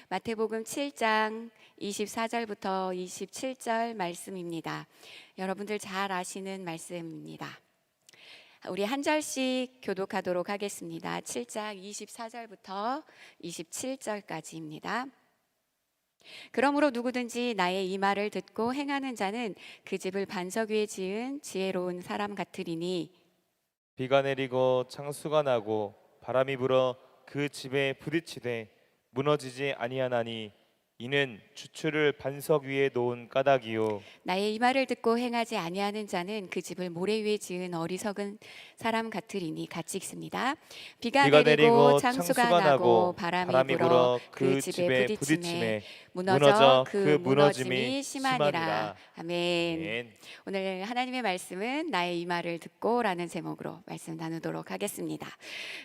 마태복음 7장 24절부터 27절 말씀입니다. 여러분들 잘 아시는 말씀입니다. 우리 한 절씩 교독하도록 하겠습니다. 7장 24절부터 27절까지입니다. 그러므로 누구든지 나의 이 말을 듣고 행하는 자는 그 집을 반석 위에 지은 지혜로운 사람 같으리니 비가 내리고 창수가 나고 바람이 불어 그 집에 부딪히되 무너지지 아니하나니 이는 주추를 반석 위에 놓은 까닭이요 나의 이 말을 듣고 행하지 아니하는 자는 그 집을 모래 위에 지은 어리석은 사람 같으리니. 같이 읽습니다. 비가 내리고 창수가 나고 바람이 불어 그 집에 부딪히매 무너져 그 무너짐이 심하니라. 아멘. 오늘 하나님의 말씀은 나의 이 말을 듣고 라는 제목으로 말씀 나누도록 하겠습니다.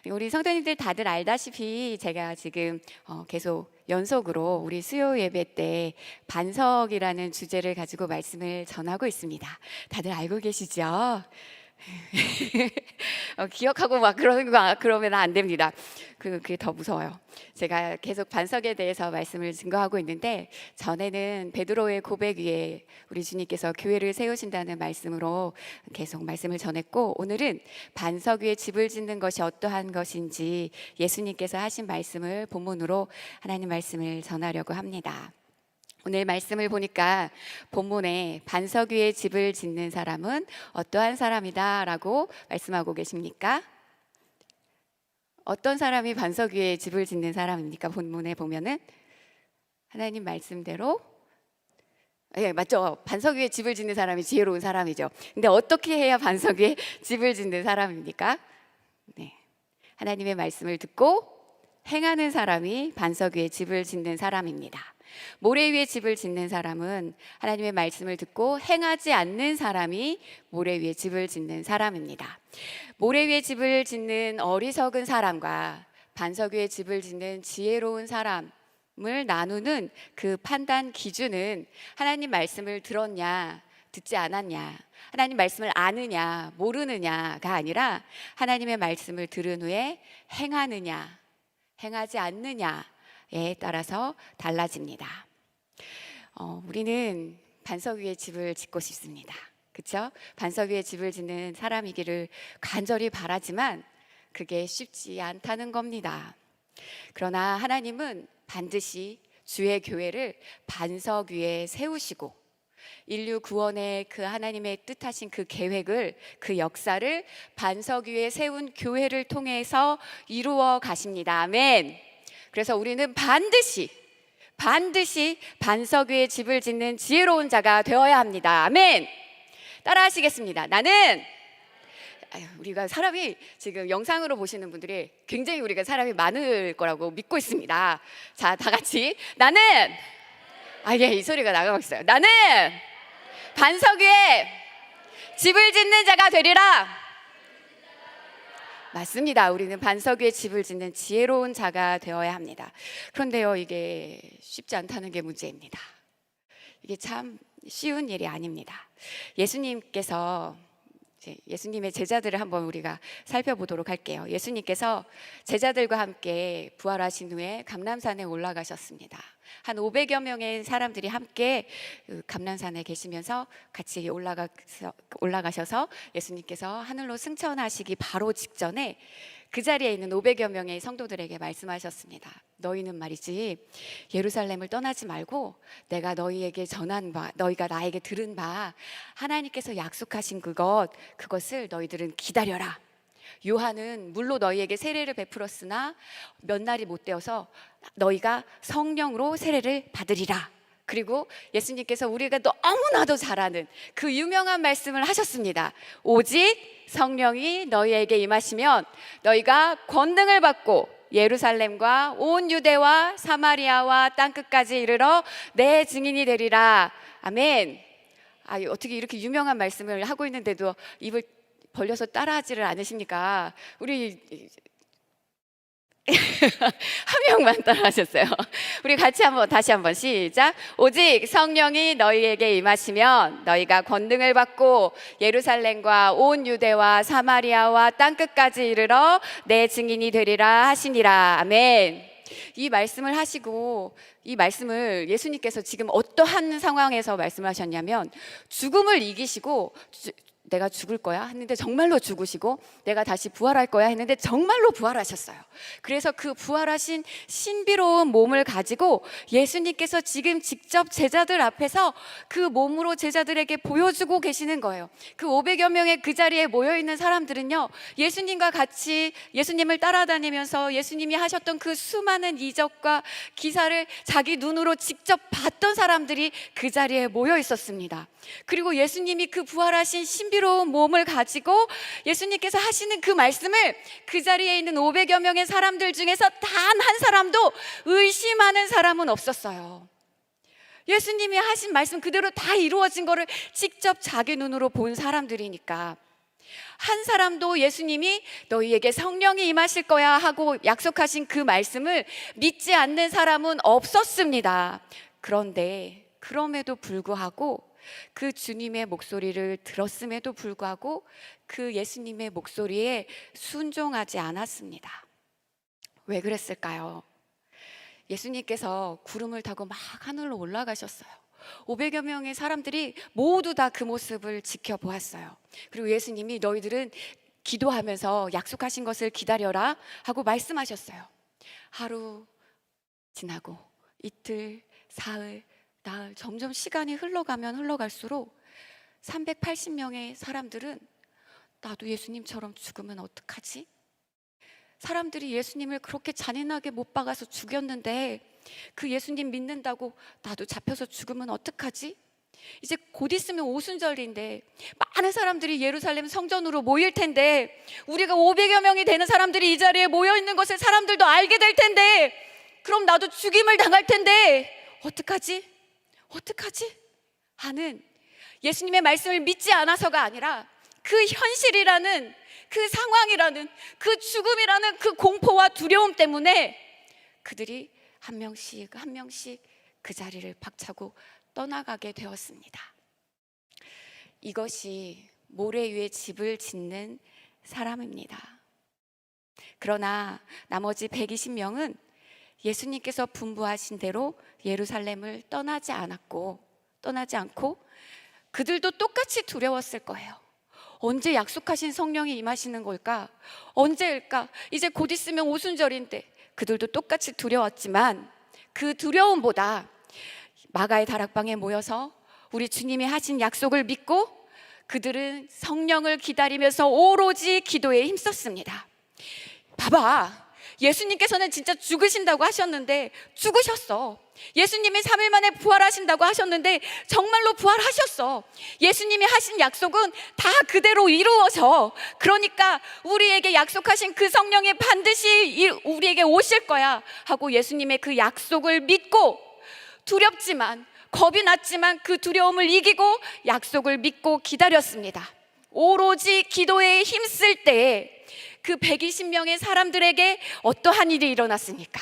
우리 성도님들 다들 알다시피 제가 지금 계속 연속으로 우리 수요 예배 때 반석이라는 주제를 가지고 말씀을 전하고 있습니다. 다들 알고 계시죠? 기억하고 막 그러면 안 됩니다. 그게 더 무서워요. 제가 계속 반석에 대해서 말씀을 증거하고 있는데, 전에는 베드로의 고백 위에 우리 주님께서 교회를 세우신다는 말씀으로 계속 말씀을 전했고, 오늘은 반석 위에 집을 짓는 것이 어떠한 것인지 예수님께서 하신 말씀을 본문으로 하나님 말씀을 전하려고 합니다. 오늘 말씀을 보니까 본문에 반석 위에 집을 짓는 사람은 어떠한 사람이다 라고 말씀하고 계십니까? 어떤 사람이 반석 위에 집을 짓는 사람입니까? 본문에 보면은 하나님 말씀대로, 예, 맞죠? 반석 위에 집을 짓는 사람이 지혜로운 사람이죠. 근데 어떻게 해야 반석 위에 집을 짓는 사람입니까? 네, 하나님의 말씀을 듣고 행하는 사람이 반석 위에 집을 짓는 사람입니다. 모래 위에 집을 짓는 사람은 하나님의 말씀을 듣고 행하지 않는 사람이 모래 위에 집을 짓는 사람입니다. 모래 위에 집을 짓는 어리석은 사람과 반석 위에 집을 짓는 지혜로운 사람을 나누는 그 판단 기준은 하나님 말씀을 들었냐, 듣지 않았냐, 하나님 말씀을 아느냐, 모르느냐가 아니라 하나님의 말씀을 들은 후에 행하느냐, 행하지 않느냐에 따라서 달라집니다. 우리는 반석 위에 집을 짓고 싶습니다. 그렇죠? 반석 위에 집을 짓는 사람이기를 간절히 바라지만 그게 쉽지 않다는 겁니다. 그러나 하나님은 반드시 주의 교회를 반석 위에 세우시고 인류 구원의 그 하나님의 뜻하신 그 계획을, 그 역사를 반석 위에 세운 교회를 통해서 이루어 가십니다. 아멘. 그래서 우리는 반드시 반석 위에 집을 짓는 지혜로운 자가 되어야 합니다. 아멘. 따라 하시겠습니다. 나는, 우리가 사람이 지금 영상으로 보시는 분들이 굉장히 우리가 사람이 많을 거라고 믿고 있습니다. 자, 다 같이 나는, 예, 이 소리가 나가고 있어요. 나는 반석 위에 집을 짓는 자가 되리라. 맞습니다. 우리는 반석 위에 집을 짓는 지혜로운 자가 되어야 합니다. 그런데요, 이게 쉽지 않다는 게 문제입니다. 이게 참 쉬운 일이 아닙니다. 예수님께서, 예수님의 제자들을 한번 우리가 살펴보도록 할게요. 예수님께서 제자들과 함께 부활하신 후에 감람산에 올라가셨습니다. 한 500여 명의 사람들이 함께 감람산에 계시면서 같이 올라가셔서 예수님께서 하늘로 승천하시기 바로 직전에 그 자리에 있는 500여 명의 성도들에게 말씀하셨습니다. 너희는 말이지 예루살렘을 떠나지 말고 내가 너희에게 전한 바, 너희가 나에게 들은 바 하나님께서 약속하신 그것을 너희들은 기다려라. 요한은 물로 너희에게 세례를 베풀었으나 몇 날이 못 되어서 너희가 성령으로 세례를 받으리라. 그리고 예수님께서 우리가 너무나도 잘 아는 그 유명한 말씀을 하셨습니다. 오직 성령이 너희에게 임하시면 너희가 권능을 받고 예루살렘과 온 유대와 사마리아와 땅끝까지 이르러 내 증인이 되리라. 아멘. 어떻게 이렇게 유명한 말씀을 하고 있는데도 입을 벌려서 따라하지를 않으십니까? 우리 한 명만 따라하셨어요. 우리 같이 다시 한번 시작. 오직 성령이 너희에게 임하시면 너희가 권능을 받고 예루살렘과 온 유대와 사마리아와 땅끝까지 이르러 내 증인이 되리라 하시니라. 아멘. 이 말씀을 하시고 이 말씀을 예수님께서 지금 어떠한 상황에서 말씀하셨냐면 죽음을 이기시고 내가 죽을 거야 했는데 정말로 죽으시고 내가 다시 부활할 거야 했는데 정말로 부활하셨어요. 그래서 그 부활하신 신비로운 몸을 가지고 예수님께서 지금 직접 제자들 앞에서 그 몸으로 제자들에게 보여주고 계시는 거예요. 그 500여 명의 그 자리에 모여있는 사람들은요, 예수님과 같이 예수님을 따라다니면서 예수님이 하셨던 그 수많은 이적과 기사를 자기 눈으로 직접 봤던 사람들이 그 자리에 모여 있었습니다. 그리고 예수님이 그 부활하신 신비로운 몸을 가지고 예수님께서 하시는 그 말씀을 그 자리에 있는 500여 명의 사람들 중에서 단 한 사람도 의심하는 사람은 없었어요. 예수님이 하신 말씀 그대로 다 이루어진 거를 직접 자기 눈으로 본 사람들이니까 한 사람도 예수님이 너희에게 성령이 임하실 거야 하고 약속하신 그 말씀을 믿지 않는 사람은 없었습니다. 그런데 그럼에도 불구하고 그 주님의 목소리를 들었음에도 불구하고 그 예수님의 목소리에 순종하지 않았습니다. 왜 그랬을까요? 예수님께서 구름을 타고 막 하늘로 올라가셨어요. 500여 명의 사람들이 모두 다 그 모습을 지켜보았어요. 그리고 예수님이 너희들은 기도하면서 약속하신 것을 기다려라 하고 말씀하셨어요. 하루 지나고 이틀, 사흘, 나흘, 점점 시간이 흘러가면 흘러갈수록 380명의 사람들은 나도 예수님처럼 죽으면 어떡하지? 사람들이 예수님을 그렇게 잔인하게 못 박아서 죽였는데 그 예수님 믿는다고 나도 잡혀서 죽으면 어떡하지? 이제 곧 있으면 오순절인데 많은 사람들이 예루살렘 성전으로 모일 텐데 우리가 500여 명이 되는 사람들이 이 자리에 모여 있는 것을 사람들도 알게 될 텐데 그럼 나도 죽임을 당할 텐데 어떡하지? 어떡하지? 하는 예수님의 말씀을 믿지 않아서가 아니라 그 현실이라는 그 상황이라는 그 죽음이라는 그 공포와 두려움 때문에 그들이 한 명씩 한 명씩 그 자리를 박차고 떠나가게 되었습니다. 이것이 모래 위에 집을 짓는 사람입니다. 그러나 나머지 120명은 예수님께서 분부하신 대로 예루살렘을 떠나지 않고 그들도 똑같이 두려웠을 거예요. 언제 약속하신 성령이 임하시는 걸까? 언제일까? 이제 곧 있으면 오순절인데 그들도 똑같이 두려웠지만 그 두려움보다 마가의 다락방에 모여서 우리 주님이 하신 약속을 믿고 그들은 성령을 기다리면서 오로지 기도에 힘썼습니다. 봐봐, 예수님께서는 진짜 죽으신다고 하셨는데 죽으셨어. 예수님이 3일 만에 부활하신다고 하셨는데 정말로 부활하셨어. 예수님이 하신 약속은 다 그대로 이루어져. 그러니까 우리에게 약속하신 그 성령이 반드시 우리에게 오실 거야 하고 예수님의 그 약속을 믿고 두렵지만 겁이 났지만 그 두려움을 이기고 약속을 믿고 기다렸습니다. 오로지 기도에 힘쓸 때에 그 120명의 사람들에게 어떠한 일이 일어났습니까?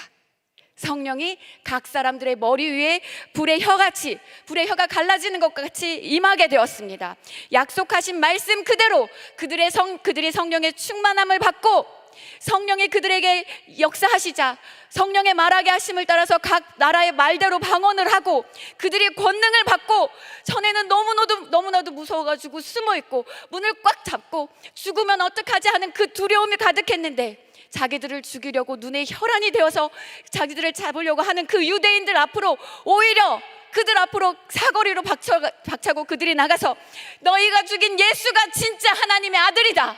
성령이 각 사람들의 머리 위에 불의 혀가 갈라지는 것 같이 임하게 되었습니다. 약속하신 말씀 그대로 그들이 성령의 충만함을 받고 성령이 그들에게 역사하시자 성령의 말하게 하심을 따라서 각 나라의 말대로 방언을 하고 그들이 권능을 받고 전에는 너무나도 무서워가지고 숨어있고 문을 꽉 잡고 죽으면 어떡하지 하는 그 두려움이 가득했는데 자기들을 죽이려고 눈에 혈안이 되어서 자기들을 잡으려고 하는 그 유대인들 앞으로 오히려 그들 앞으로 사거리로 박차고 그들이 나가서 너희가 죽인 예수가 진짜 하나님의 아들이다.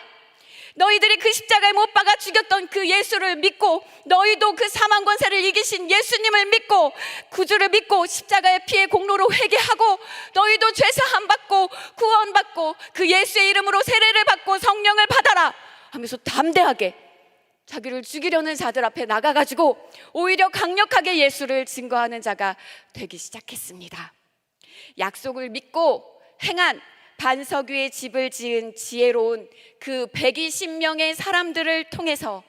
너희들이 그 십자가에 못 박아 죽였던 그 예수를 믿고 너희도 그 사망 권세를 이기신 예수님을 믿고 구주를 믿고 십자가의 피의 공로로 회개하고 너희도 죄사함 받고 구원받고 그 예수의 이름으로 세례를 받고 성령을 받아라 하면서 담대하게 자기를 죽이려는 자들 앞에 나가가지고 오히려 강력하게 예수를 증거하는 자가 되기 시작했습니다. 약속을 믿고 행한 반석 위에 집을 지은 지혜로운 그 120명의 사람들을 통해서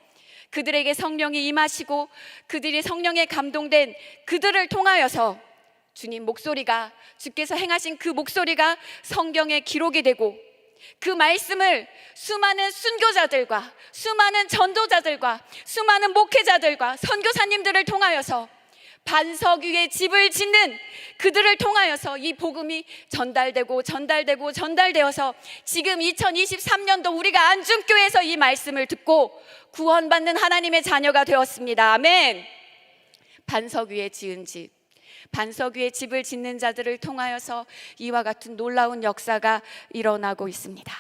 그들에게 성령이 임하시고 그들이 성령에 감동된 그들을 통하여서 주님 목소리가 주께서 행하신 그 목소리가 성경에 기록이 되고 그 말씀을 수많은 순교자들과 수많은 전도자들과 수많은 목회자들과 선교사님들을 통하여서 반석 위에 집을 짓는 그들을 통하여서 이 복음이 전달되어서 지금 2023년도 우리가 안중교회에서 이 말씀을 듣고 구원받는 하나님의 자녀가 되었습니다. 아멘. 반석 위에 지은 집, 반석 위에 집을 짓는 자들을 통하여서 이와 같은 놀라운 역사가 일어나고 있습니다.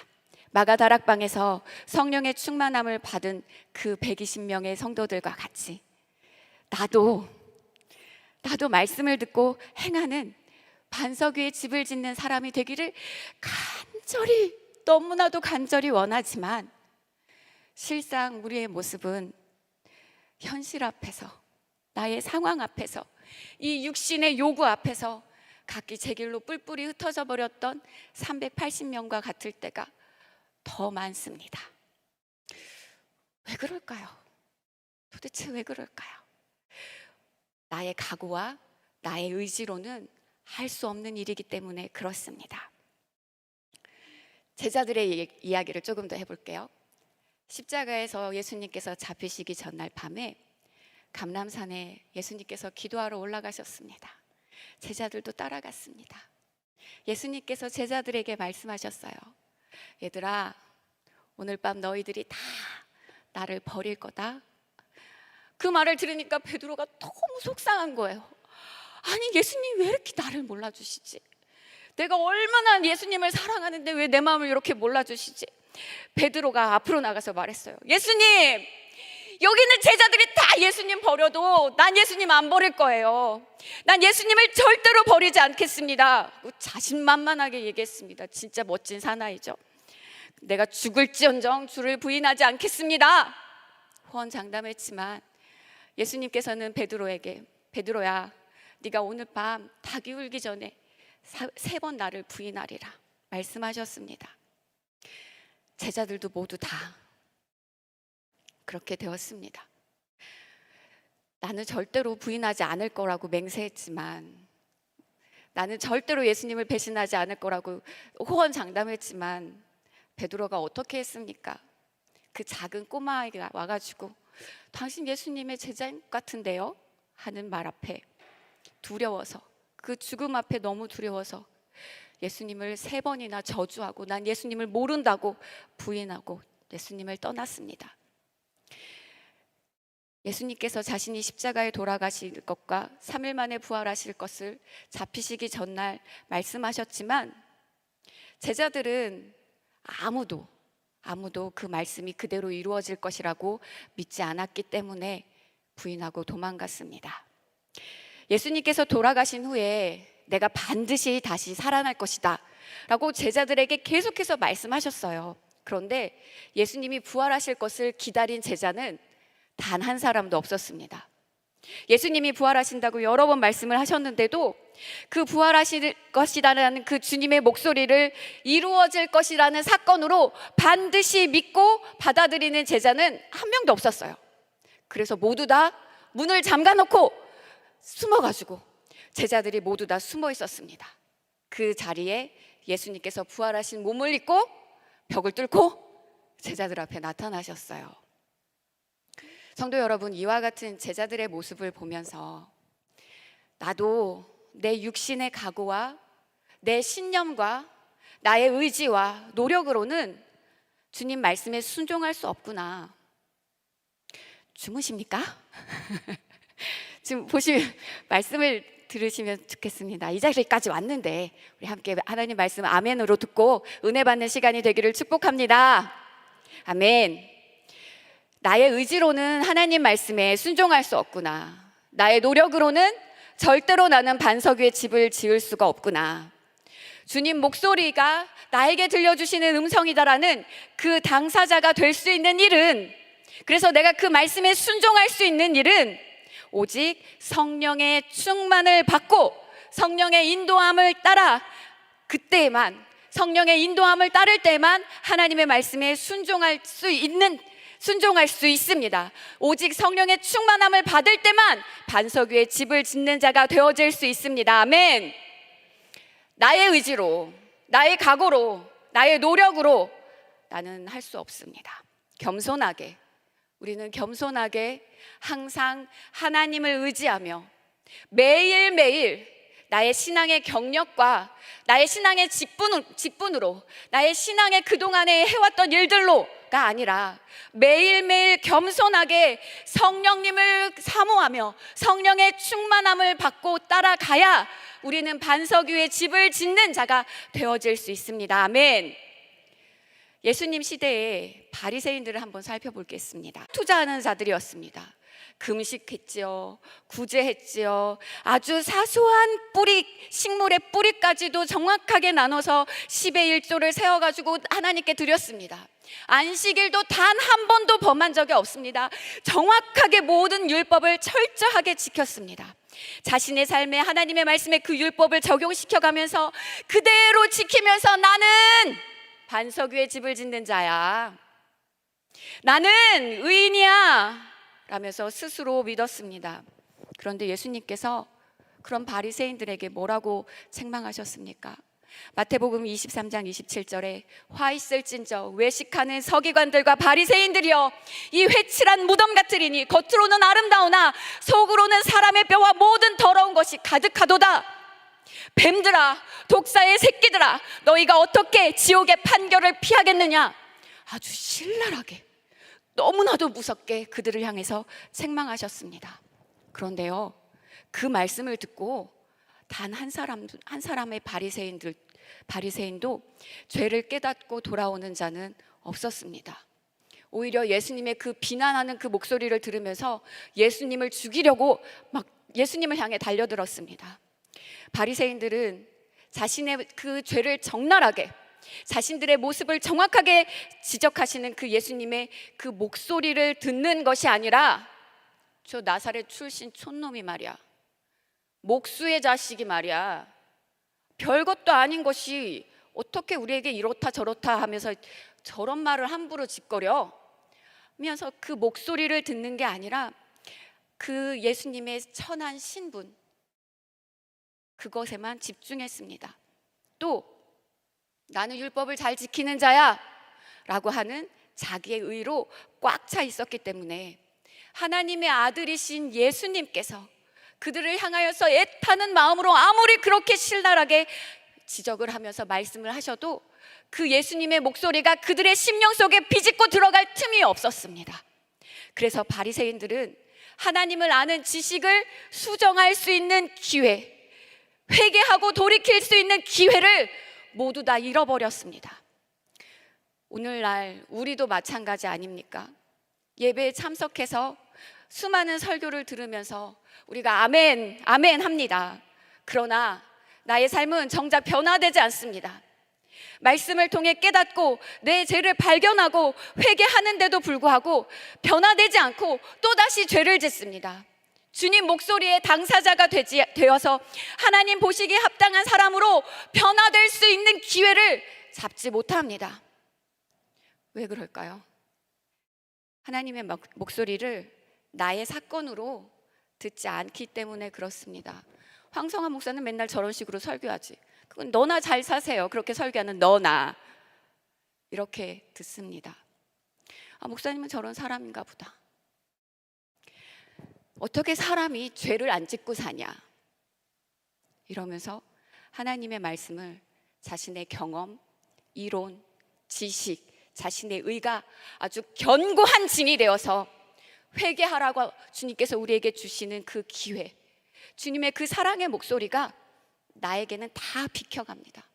마가다락방에서 성령의 충만함을 받은 그 120명의 성도들과 같이 나도 말씀을 듣고 행하는 반석 위에 집을 짓는 사람이 되기를 너무나도 간절히 원하지만 실상 우리의 모습은 현실 앞에서, 나의 상황 앞에서, 이 육신의 요구 앞에서 각기 제 길로 뿔뿔이 흩어져 버렸던 380명과 같을 때가 더 많습니다. 왜 그럴까요? 도대체 왜 그럴까요? 나의 각오와 나의 의지로는 할 수 없는 일이기 때문에 그렇습니다. 제자들의 이야기를 조금 더 해볼게요. 십자가에서 예수님께서 잡히시기 전날 밤에 감람산에 예수님께서 기도하러 올라가셨습니다. 제자들도 따라갔습니다. 예수님께서 제자들에게 말씀하셨어요. 얘들아, 오늘 밤 너희들이 다 나를 버릴 거다. 그 말을 들으니까 베드로가 너무 속상한 거예요. 아니, 예수님 왜 이렇게 나를 몰라주시지? 내가 얼마나 예수님을 사랑하는데 왜 내 마음을 이렇게 몰라주시지? 베드로가 앞으로 나가서 말했어요. 예수님, 여기 있는 제자들이 다 예수님 버려도 난 예수님 안 버릴 거예요. 난 예수님을 절대로 버리지 않겠습니다. 자신만만하게 얘기했습니다. 진짜 멋진 사나이죠. 내가 죽을지언정 주를 부인하지 않겠습니다. 호언장담했지만 예수님께서는 베드로에게, 베드로야, 네가 오늘 밤 닭이 울기 전에 3번 나를 부인하리라 말씀하셨습니다. 제자들도 모두 다 그렇게 되었습니다. 나는 절대로 부인하지 않을 거라고 맹세했지만, 나는 절대로 예수님을 배신하지 않을 거라고 호언장담했지만 베드로가 어떻게 했습니까? 그 작은 꼬마아이가 와가지고 당신 예수님의 제자인 것 같은데요? 하는 말 앞에 두려워서, 그 죽음 앞에 너무 두려워서 예수님을 3번이나 저주하고 난 예수님을 모른다고 부인하고 예수님을 떠났습니다. 예수님께서 자신이 십자가에 돌아가실 것과 3일 만에 부활하실 것을 잡히시기 전날 말씀하셨지만 제자들은 아무도 그 말씀이 그대로 이루어질 것이라고 믿지 않았기 때문에 부인하고 도망갔습니다. 예수님께서 돌아가신 후에 내가 반드시 다시 살아날 것이다 라고 제자들에게 계속해서 말씀하셨어요. 그런데 예수님이 부활하실 것을 기다린 제자는 단 한 사람도 없었습니다. 예수님이 부활하신다고 여러 번 말씀을 하셨는데도 그 부활하실 것이라는 그 주님의 목소리를 이루어질 것이라는 사건으로 반드시 믿고 받아들이는 제자는 한 명도 없었어요. 그래서 모두 다 문을 잠가놓고 숨어가지고 제자들이 모두 다 숨어 있었습니다. 그 자리에 예수님께서 부활하신 몸을 입고 벽을 뚫고 제자들 앞에 나타나셨어요. 성도 여러분, 이와 같은 제자들의 모습을 보면서 나도 내 육신의 각오와 내 신념과 나의 의지와 노력으로는 주님 말씀에 순종할 수 없구나. 주무십니까? 지금 말씀을 들으시면 좋겠습니다. 이 자리까지 왔는데 우리 함께 하나님 말씀 아멘으로 듣고 은혜 받는 시간이 되기를 축복합니다. 아멘. 나의 의지로는 하나님 말씀에 순종할 수 없구나. 나의 노력으로는 절대로 나는 반석 위에 집을 지을 수가 없구나. 주님 목소리가 나에게 들려주시는 음성이다라는 그 당사자가 될 수 있는 일은, 그래서 내가 그 말씀에 순종할 수 있는 일은 오직 성령의 충만을 받고 성령의 인도함을 따라, 그때만, 성령의 인도함을 따를 때만 하나님의 말씀에 순종할 수 있습니다. 오직 성령의 충만함을 받을 때만 반석 위에 집을 짓는 자가 되어질 수 있습니다. 아멘. 나의 의지로, 나의 각오로, 나의 노력으로 나는 할 수 없습니다. 겸손하게, 우리는 겸손하게 항상 하나님을 의지하며 매일매일 나의 신앙의 경력과 나의 신앙의 직분으로 나의 신앙의 그동안에 해왔던 일들로가 아니라 매일매일 겸손하게 성령님을 사모하며 성령의 충만함을 받고 따라가야 우리는 반석 위에 집을 짓는 자가 되어질 수 있습니다. 아멘. 예수님 시대에 바리새인들을 한번 살펴보겠습니다. 투자하는 자들이었습니다. 금식했지요, 구제했지요, 아주 사소한 뿌리, 식물의 뿌리까지도 정확하게 나눠서 10의 1조를 세워가지고 하나님께 드렸습니다. 안식일도 단 한 번도 범한 적이 없습니다. 정확하게 모든 율법을 철저하게 지켰습니다. 자신의 삶에 하나님의 말씀에 그 율법을 적용시켜가면서 그대로 지키면서 나는 반석 위에 집을 짓는 자야, 나는 의인이야 라면서 스스로 믿었습니다. 그런데 예수님께서 그런 바리새인들에게 뭐라고 책망하셨습니까? 마태복음 23장 27절에 화 있을진저 외식하는 서기관들과 바리새인들이여, 이 회칠한 무덤 같으리니 겉으로는 아름다우나 속으로는 사람의 뼈와 모든 더러운 것이 가득하도다. 뱀들아, 독사의 새끼들아, 너희가 어떻게 지옥의 판결을 피하겠느냐? 아주 신랄하게, 너무나도 무섭게 그들을 향해서 책망하셨습니다. 그런데요, 그 말씀을 듣고 단 한 사람의 바리새인도 죄를 깨닫고 돌아오는 자는 없었습니다. 오히려 예수님의 그 비난하는 그 목소리를 들으면서 예수님을 죽이려고 막 예수님을 향해 달려들었습니다. 바리새인들은 자신의 그 죄를 적나라하게, 자신들의 모습을 정확하게 지적하시는 그 예수님의 그 목소리를 듣는 것이 아니라, 저 나사렛 출신 촌놈이 말이야, 목수의 자식이 말이야, 별것도 아닌 것이 어떻게 우리에게 이렇다 저렇다 하면서 저런 말을 함부로 짓거려 하면서 그 목소리를 듣는 게 아니라 그 예수님의 천한 신분, 그것에만 집중했습니다. 또 나는 율법을 잘 지키는 자야 라고 하는 자기의 의로 꽉 차 있었기 때문에 하나님의 아들이신 예수님께서 그들을 향하여서 애타는 마음으로 아무리 그렇게 신랄하게 지적을 하면서 말씀을 하셔도 그 예수님의 목소리가 그들의 심령 속에 비집고 들어갈 틈이 없었습니다. 그래서 바리새인들은 하나님을 아는 지식을 수정할 수 있는 기회, 회개하고 돌이킬 수 있는 기회를 모두 다 잃어버렸습니다. 오늘날 우리도 마찬가지 아닙니까? 예배에 참석해서 수많은 설교를 들으면서 우리가 아멘, 아멘 합니다. 그러나 나의 삶은 정작 변화되지 않습니다. 말씀을 통해 깨닫고 내 죄를 발견하고 회개하는데도 불구하고 변화되지 않고 또다시 죄를 짓습니다. 주님 목소리의 당사자가 되어서 하나님 보시기에 합당한 사람으로 변화될 수 있는 기회를 잡지 못합니다. 왜 그럴까요? 하나님의 목소리를 나의 사건으로 듣지 않기 때문에 그렇습니다. 황성한 목사는 맨날 저런 식으로 설교하지, 그건 너나 잘 사세요, 그렇게 설교하는 너나, 이렇게 듣습니다. 아, 목사님은 저런 사람인가 보다. 어떻게 사람이 죄를 안 짓고 사냐, 이러면서 하나님의 말씀을 자신의 경험, 이론, 지식, 자신의 의가 아주 견고한 증이 되어서 회개하라고 주님께서 우리에게 주시는 그 기회, 주님의 그 사랑의 목소리가 나에게는 다 비켜갑니다.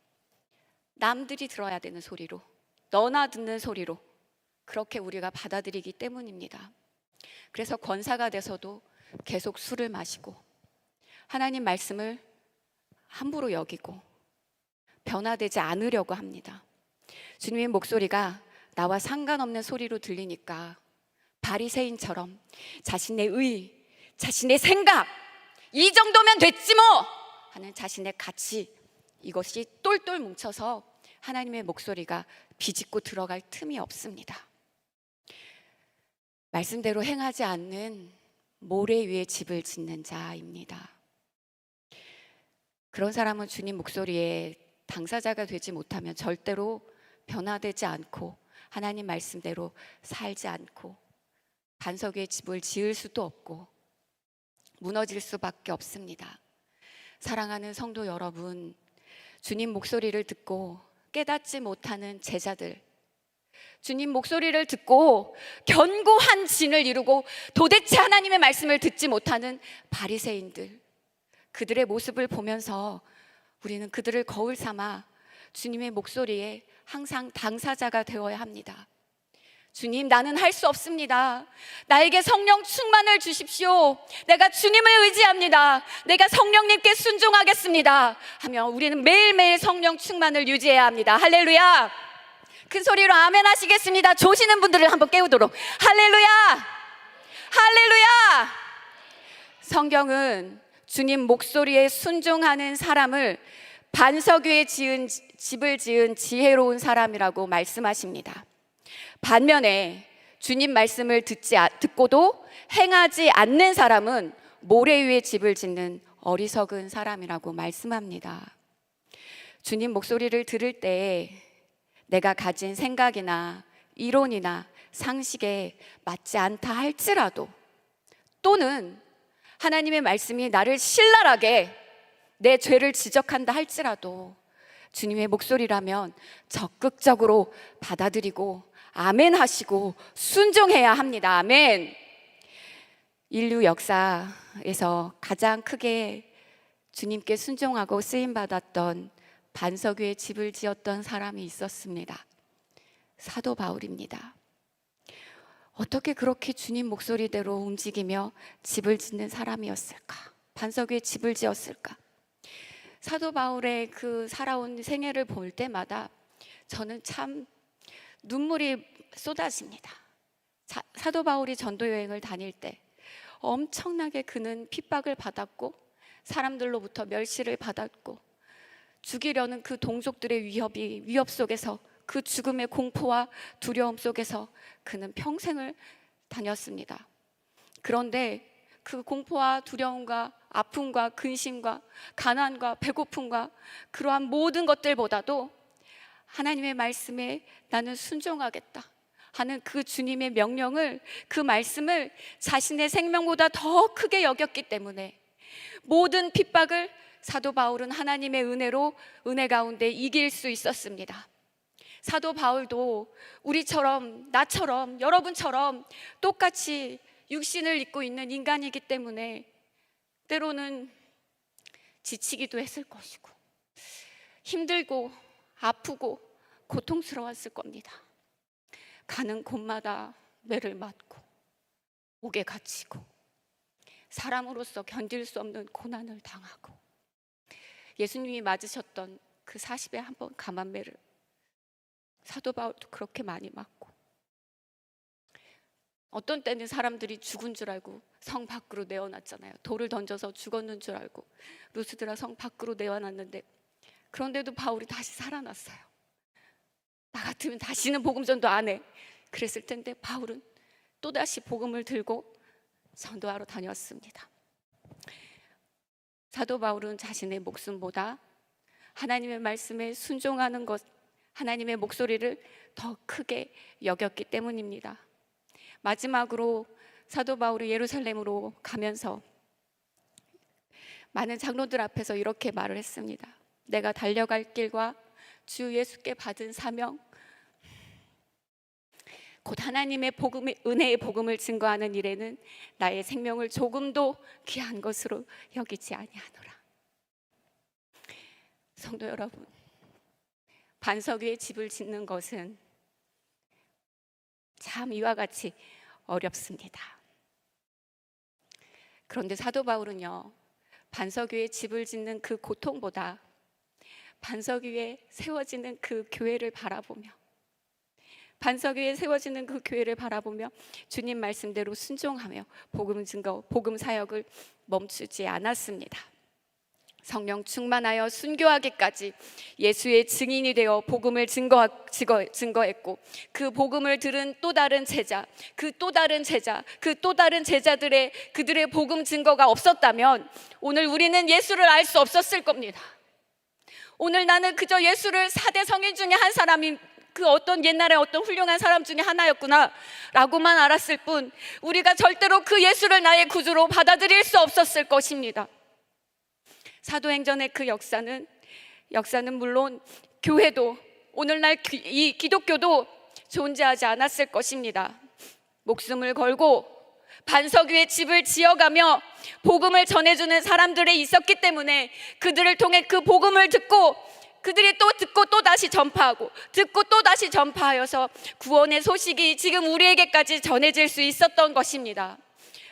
남들이 들어야 되는 소리로, 너나 듣는 소리로 그렇게 우리가 받아들이기 때문입니다. 그래서 권사가 돼서도 계속 술을 마시고 하나님 말씀을 함부로 여기고 변화되지 않으려고 합니다. 주님의 목소리가 나와 상관없는 소리로 들리니까 바리새인처럼 자신의 의, 자신의 생각, 이 정도면 됐지 뭐 하는 자신의 가치, 이것이 똘똘 뭉쳐서 하나님의 목소리가 비집고 들어갈 틈이 없습니다. 말씀대로 행하지 않는 모래 위에 집을 짓는 자입니다. 그런 사람은 주님 목소리에 당사자가 되지 못하면 절대로 변화되지 않고 하나님 말씀대로 살지 않고 반석 위에 집을 지을 수도 없고 무너질 수밖에 없습니다. 사랑하는 성도 여러분, 주님 목소리를 듣고 깨닫지 못하는 제자들, 주님 목소리를 듣고 견고한 진을 이루고 도대체 하나님의 말씀을 듣지 못하는 바리새인들, 그들의 모습을 보면서 우리는 그들을 거울 삼아 주님의 목소리에 항상 당사자가 되어야 합니다. 주님, 나는 할 수 없습니다. 나에게 성령 충만을 주십시오. 내가 주님을 의지합니다. 내가 성령님께 순종하겠습니다 하며 우리는 매일매일 성령 충만을 유지해야 합니다. 할렐루야. 큰 소리로 아멘 하시겠습니다. 조시는 분들을 한번 깨우도록. 할렐루야. 할렐루야. 성경은 주님 목소리에 순종하는 사람을 반석 위에 집을 지은 지혜로운 사람이라고 말씀하십니다. 반면에 주님 말씀을 듣고도 행하지 않는 사람은 모래 위에 집을 짓는 어리석은 사람이라고 말씀합니다. 주님 목소리를 들을 때 내가 가진 생각이나 이론이나 상식에 맞지 않다 할지라도, 또는 하나님의 말씀이 나를 신랄하게 내 죄를 지적한다 할지라도 주님의 목소리라면 적극적으로 받아들이고 아멘 하시고 순종해야 합니다. 아멘. 인류 역사에서 가장 크게 주님께 순종하고 쓰임받았던 반석 위에 집을 지었던 사람이 있었습니다. 사도 바울입니다. 어떻게 그렇게 주님 목소리대로 움직이며 집을 짓는 사람이었을까? 반석 위에 집을 지었을까? 사도 바울의 그 살아온 생애를 볼 때마다 저는 참 눈물이 쏟아집니다. 사도 바울이 전도 여행을 다닐 때 엄청나게 그는 핍박을 받았고 사람들로부터 멸시를 받았고 죽이려는 그 동족들의 위협 속에서, 그 죽음의 공포와 두려움 속에서 그는 평생을 다녔습니다. 그런데 그 공포와 두려움과 아픔과 근심과 가난과 배고픔과 그러한 모든 것들보다도 하나님의 말씀에 나는 순종하겠다 하는 그 주님의 명령을, 그 말씀을 자신의 생명보다 더 크게 여겼기 때문에 모든 핍박을 사도 바울은 하나님의 은혜로 은혜 가운데 이길 수 있었습니다. 사도 바울도 우리처럼, 나처럼, 여러분처럼 똑같이 육신을 입고 있는 인간이기 때문에 때로는 지치기도 했을 것이고 힘들고 아프고 고통스러웠을 겁니다. 가는 곳마다 매를 맞고 옥에 갇히고 사람으로서 견딜 수 없는 고난을 당하고 예수님이 맞으셨던 그 40에 한 번 감한매를 사도 바울도 그렇게 많이 맞고, 어떤 때는 사람들이 죽은 줄 알고 성 밖으로 내어놨잖아요. 돌을 던져서 죽었는 줄 알고 루스드라 성 밖으로 내어놨는데, 그런데도 바울이 다시 살아났어요. 나 같으면 다시는 복음전도 안 해 그랬을 텐데 바울은 또다시 복음을 들고 전도하러 다녔습니다. 사도 바울은 자신의 목숨보다 하나님의 말씀에 순종하는 것, 하나님의 목소리를 더 크게 여겼기 때문입니다. 마지막으로 사도 바울이 예루살렘으로 가면서 많은 장로들 앞에서 이렇게 말을 했습니다. 내가 달려갈 길과 주 예수께 받은 사명, 곧 하나님의 복음의 은혜의 복음을 증거하는 일에는 나의 생명을 조금도 귀한 것으로 여기지 아니하노라. 성도 여러분, 반석 위에 집을 짓는 것은 참 이와 같이 어렵습니다. 그런데 사도 바울은요, 반석 위에 집을 짓는 그 고통보다 반석 위에 세워지는 그 교회를 바라보며, 반석 위에 세워지는 그 교회를 바라보며 주님 말씀대로 순종하며 복음 증거, 복음 사역을 멈추지 않았습니다. 성령 충만하여 순교하기까지 예수의 증인이 되어 복음을 증거했고, 그 복음을 들은 또 다른 제자, 그 또 다른 제자들의 그들의 복음 증거가 없었다면 오늘 우리는 예수를 알 수 없었을 겁니다. 오늘 나는 그저 예수를 4대 성인 중에 한 사람인 그 어떤 옛날에 어떤 훌륭한 사람 중에 하나였구나 라고만 알았을 뿐 우리가 절대로 그 예수를 나의 구주로 받아들일 수 없었을 것입니다. 사도행전의 그 역사는 물론 교회도 오늘날 이 기독교도 존재하지 않았을 것입니다. 목숨을 걸고 반석 위에 집을 지어가며 복음을 전해주는 사람들이 있었기 때문에 그들을 통해 그 복음을 듣고 그들이 또 듣고 또 다시 전파하고 듣고 또 다시 전파하여서 구원의 소식이 지금 우리에게까지 전해질 수 있었던 것입니다.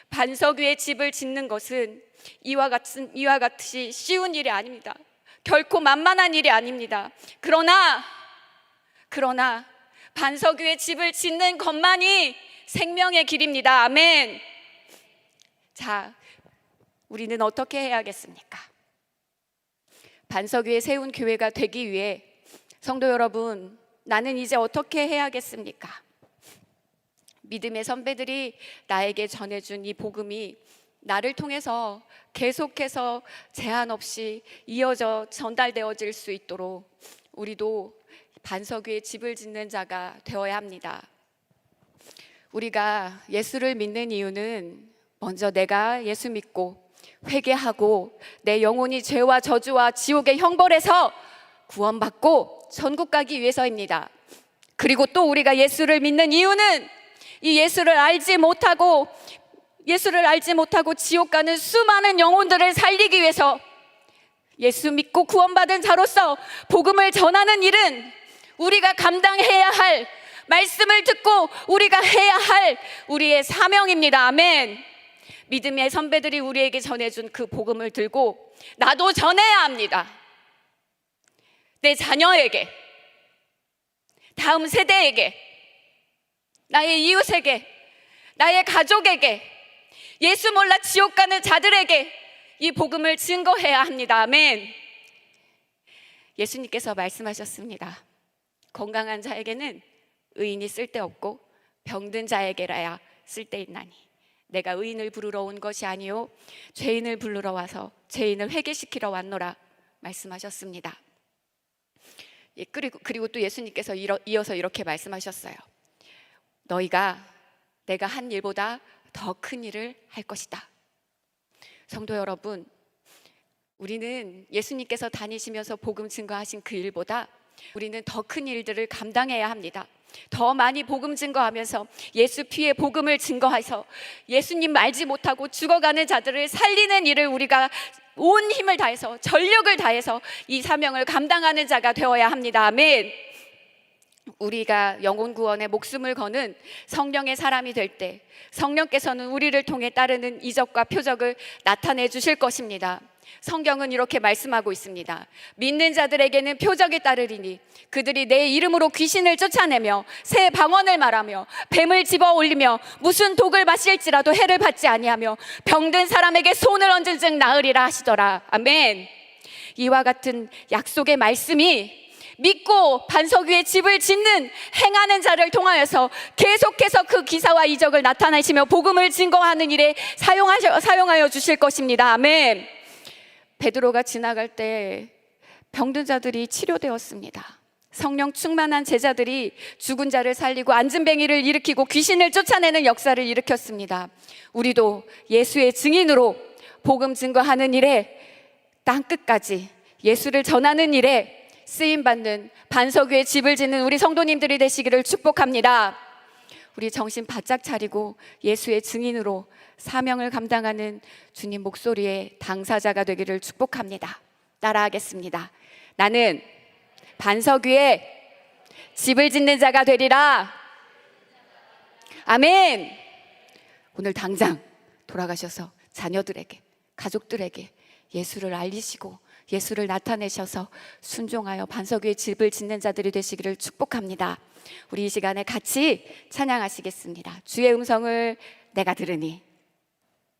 반석 위에 집을 짓는 것은 이와 같이 쉬운 일이 아닙니다. 결코 만만한 일이 아닙니다. 그러나 반석 위에 집을 짓는 것만이 생명의 길입니다. 아멘. 자, 우리는 어떻게 해야겠습니까? 반석 위에 세운 교회가 되기 위해 성도 여러분, 나는 이제 어떻게 해야겠습니까? 믿음의 선배들이 나에게 전해준 이 복음이 나를 통해서 계속해서 제한 없이 이어져 전달되어질 수 있도록 우리도 반석 위에 집을 짓는 자가 되어야 합니다. 우리가 예수를 믿는 이유는 먼저 내가 예수 믿고 회개하고 내 영혼이 죄와 저주와 지옥의 형벌에서 구원받고 천국 가기 위해서입니다. 그리고 또 우리가 예수를 믿는 이유는 이 예수를 알지 못하고 지옥 가는 수많은 영혼들을 살리기 위해서 예수 믿고 구원받은 자로서 복음을 전하는 일은 우리가 감당해야 할, 말씀을 듣고 우리가 해야 할 우리의 사명입니다. 아멘. 믿음의 선배들이 우리에게 전해준 그 복음을 들고 나도 전해야 합니다. 내 자녀에게, 다음 세대에게, 나의 이웃에게, 나의 가족에게, 예수 몰라 지옥 가는 자들에게 이 복음을 증거해야 합니다. 아멘. 예수님께서 말씀하셨습니다. 건강한 자에게는 의인이 쓸데없고 병든 자에게라야 쓸데있나니 내가 의인을 부르러 온 것이 아니요 죄인을 부르러 와서 죄인을 회개시키러 왔노라 말씀하셨습니다. 그리고 또 예수님께서 이어서 이렇게 말씀하셨어요. 너희가 내가 한 일보다 더 큰 일을 할 것이다. 성도 여러분, 우리는 예수님께서 다니시면서 복음 증거하신 그 일보다 우리는 더 큰 일들을 감당해야 합니다. 더 많이 복음 증거하면서 예수 피의 복음을 증거해서 예수님 알지 못하고 죽어가는 자들을 살리는 일을 우리가 온 힘을 다해서 전력을 다해서 이 사명을 감당하는 자가 되어야 합니다. 아멘. 우리가 영혼 구원에 목숨을 거는 성령의 사람이 될 때 성령께서는 우리를 통해 따르는 이적과 표적을 나타내 주실 것입니다. 성경은 이렇게 말씀하고 있습니다. 믿는 자들에게는 표적이 따르리니 그들이 내 이름으로 귀신을 쫓아내며 새 방언을 말하며 뱀을 집어 올리며 무슨 독을 마실지라도 해를 받지 아니하며 병든 사람에게 손을 얹은 즉 나으리라 하시더라. 아멘. 이와 같은 약속의 말씀이 믿고 반석 위에 집을 짓는 행하는 자를 통하여서 계속해서 그 기사와 이적을 나타내시며 복음을 증거하는 일에 사용하여 주실 것입니다. 아멘. 베드로가 지나갈 때 병든 자들이 치료되었습니다. 성령 충만한 제자들이 죽은 자를 살리고 안진뱅이를 일으키고 귀신을 쫓아내는 역사를 일으켰습니다. 우리도 예수의 증인으로 복음 증거하는 일에 땅끝까지 예수를 전하는 일에 쓰임받는 반석 위에 집을 짓는 우리 성도님들이 되시기를 축복합니다. 우리 정신 바짝 차리고 예수의 증인으로 사명을 감당하는 주님 목소리의 당사자가 되기를 축복합니다. 따라하겠습니다. 나는 반석 위에 집을 짓는 자가 되리라. 아멘. 오늘 당장 돌아가셔서 자녀들에게, 가족들에게 예수를 알리시고 예수를 나타내셔서 순종하여 반석 위에 집을 짓는 자들이 되시기를 축복합니다. 우리 이 시간에 같이 찬양하시겠습니다. 주의 음성을 내가 들으니